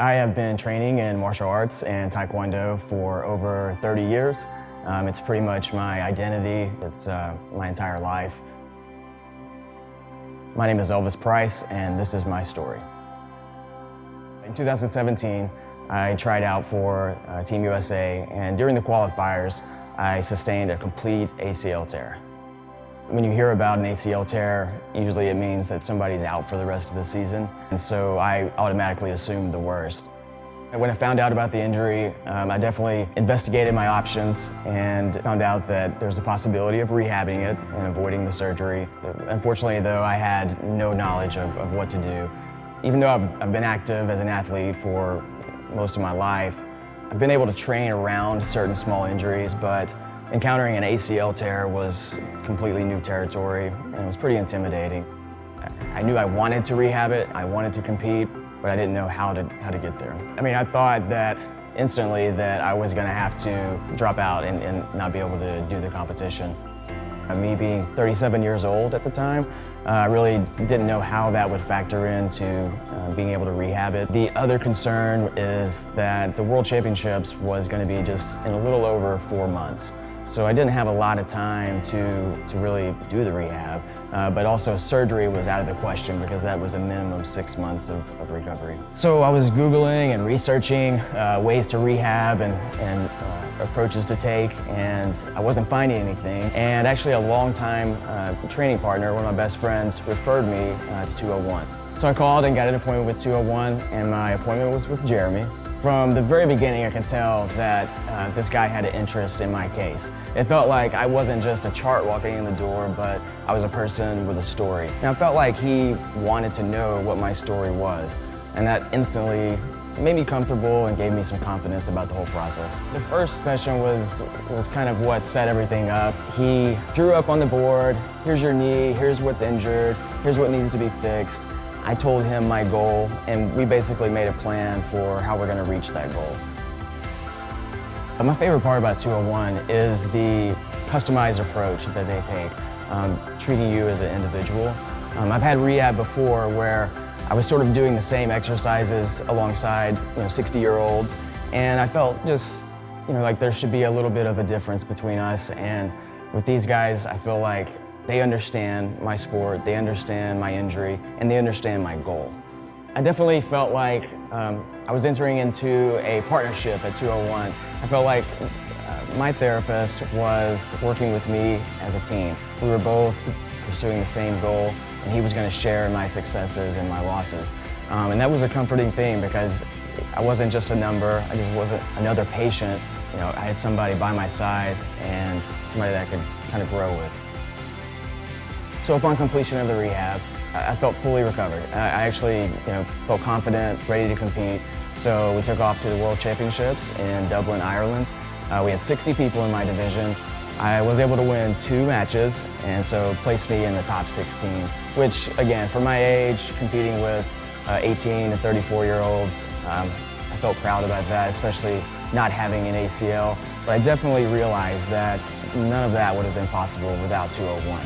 I have been training in martial arts and Taekwondo for over 30 years. It's pretty much my identity. It's my entire life. My name is Elvis Price, and this is my story. In 2017, I tried out for Team USA, and during the qualifiers, I sustained a complete ACL tear. When you hear about an ACL tear, usually it means that somebody's out for the rest of the season, and so I automatically assumed the worst. When I found out about the injury, I definitely investigated my options and found out that there's a possibility of rehabbing it and avoiding the surgery. Unfortunately, though, I had no knowledge of what to do. Even though I've been active as an athlete for most of my life, I've been able to train around certain small injuries, but encountering an ACL tear was completely new territory, and it was pretty intimidating. I knew I wanted to rehab it, I wanted to compete, but I didn't know how to get there. I mean, I thought that instantly that I was gonna have to drop out and not be able to do the competition. Me being 37 years old at the time, I really didn't know how that would factor into being able to rehab it. The other concern is that the World Championships was gonna be just in a little over 4 months. So I didn't have a lot of time to really do the rehab, but also surgery was out of the question because that was a minimum 6 months of recovery. So I was Googling and researching ways to rehab and approaches to take, and I wasn't finding anything. And actually a longtime training partner, one of my best friends, referred me to 201. So I called and got an appointment with 201, and my appointment was with Jeremy. From the very beginning, I could tell that this guy had an interest in my case. It felt like I wasn't just a chart walking in the door, but I was a person with a story. And I felt like he wanted to know what my story was, and that instantly made me comfortable and gave me some confidence about the whole process. The first session was kind of what set everything up. He drew up on the board, here's your knee, here's what's injured, here's what needs to be fixed. I told him my goal, and we basically made a plan for how we're gonna reach that goal. But my favorite part about 201 is the customized approach that they take, treating you as an individual. I've had rehab before where I was sort of doing the same exercises alongside 60-year-olds, and I felt just like there should be a little bit of a difference between us. And with these guys, I feel like they understand my sport, they understand my injury, and they understand my goal. I definitely felt like I was entering into a partnership at 201. I felt like my therapist was working with me as a team. We were both pursuing the same goal, and he was going to share my successes and my losses. And that was a comforting thing because I wasn't just a number, I just wasn't another patient. I had somebody by my side and somebody that I could kind of grow with. So upon completion of the rehab, I felt fully recovered. I actually felt confident, ready to compete. So we took off to the World Championships in Dublin, Ireland. We had 60 people in my division. I was able to win 2 matches, and so placed me in the top 16, which again, for my age, competing with 18 to 34-year-olds, I felt proud about that, especially not having an ACL. But I definitely realized that none of that would have been possible without 201.